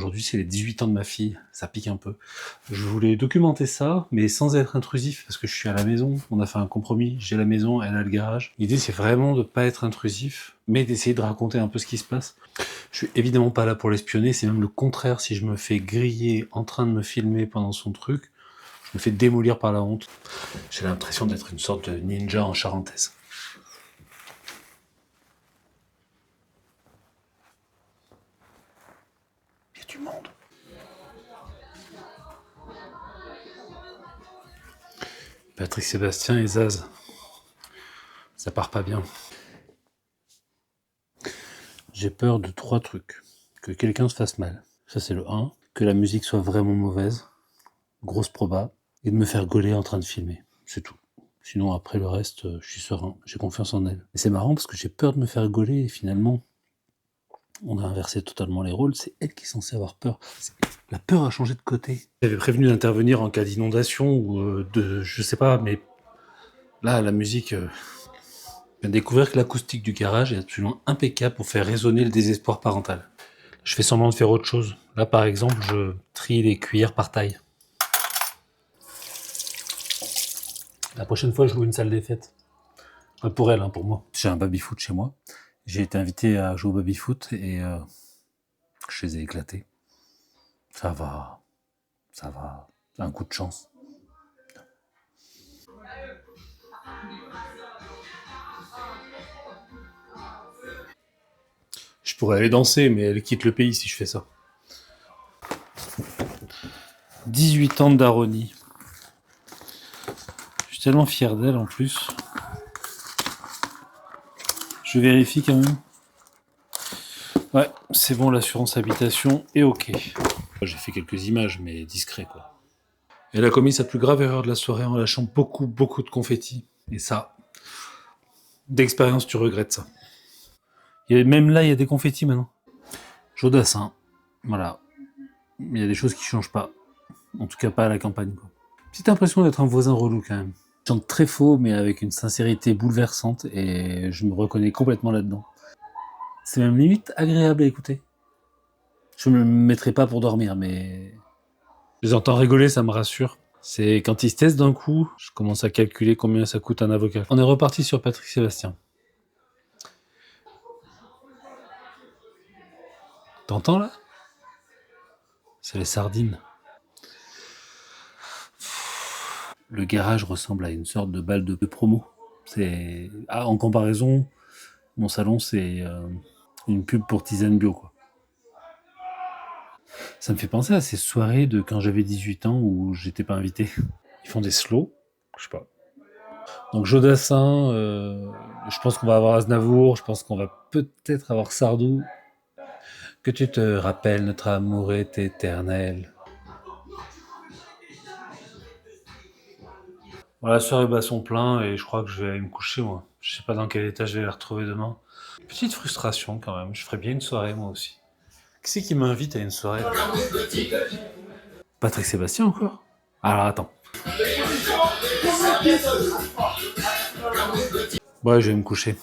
Aujourd'hui, c'est les 18 ans de ma fille, ça pique un peu. Je voulais documenter ça, mais sans être intrusif, parce que je suis à la maison, on a fait un compromis, j'ai la maison, elle a le garage. L'idée, c'est vraiment de pas être intrusif, mais d'essayer de raconter un peu ce qui se passe. Je suis évidemment pas là pour l'espionner, c'est même le contraire. Si je me fais griller en train de me filmer pendant son truc, je me fais démolir par la honte. J'ai l'impression d'être une sorte de ninja en charentaise. Il y a du monde. Patrick Sébastien et Zaz. Ça part pas bien. J'ai peur de 3 trucs. Que quelqu'un se fasse mal. Ça, c'est le 1. Que la musique soit vraiment mauvaise. Grosse proba. Et de me faire gauler en train de filmer. C'est tout. Sinon, après le reste, je suis serein. J'ai confiance en elle. Et c'est marrant parce que j'ai peur de me faire gauler et finalement, on a inversé totalement les rôles. C'est elle qui est censée avoir peur. La peur a changé de côté. J'avais prévenu d'intervenir en cas d'inondation ou de... je sais pas, mais là, la musique... Je viens de découvrir que l'acoustique du garage est absolument impeccable pour faire résonner le désespoir parental. Je fais semblant de faire autre chose. Là, par exemple, je trie les cuillères par taille. La prochaine fois, je loue une salle des fêtes. Pour elle, hein, pour moi. J'ai un baby-foot chez moi. J'ai été invité à jouer au baby-foot et je les ai éclatés. Ça va. Ça va. C'est un coup de chance. Je pourrais aller danser, mais elle quitte le pays si je fais ça. 18 ans de daronie. Je suis tellement fier d'elle en plus. Je vérifie quand même. Ouais, c'est bon, l'assurance habitation est ok. J'ai fait quelques images, mais discret quoi. Elle a commis sa plus grave erreur de la soirée en lâchant beaucoup de confettis. Et ça, d'expérience, tu regrettes ça. Même là, il y a des confettis maintenant. Jodassin, voilà. Il y a des choses qui changent pas. En tout cas, pas à la campagne, quoi. Petite impression d'être un voisin relou, quand même. Il chante très faux, mais avec une sincérité bouleversante, et je me reconnais complètement là-dedans. C'est même limite agréable à écouter. Je me mettrai pas pour dormir, mais... Je les entends rigoler, ça me rassure. C'est quand ils se testent d'un coup, je commence à calculer combien ça coûte un avocat. On est reparti sur Patrick Sébastien. T'entends, là? C'est les sardines. Le garage ressemble à une sorte de balle de promo. En comparaison, mon salon, c'est une pub pour tisane bio, quoi. Ça me fait penser à ces soirées de quand j'avais 18 ans où j'étais pas invité. Ils font des slows, je sais pas. Donc Jodassin, je pense qu'on va avoir Aznavour, je pense qu'on va peut-être avoir Sardou. Que tu te rappelles, notre amour est éternel. Voilà, la soirée bat son plein et je crois que je vais aller me coucher, moi. Je sais pas dans quel état je vais les retrouver demain. Petite frustration quand même, je ferais bien une soirée moi aussi. Qui c'est qui m'invite à une soirée? Patrick Sébastien encore? Alors attends. Ouais, je vais me coucher.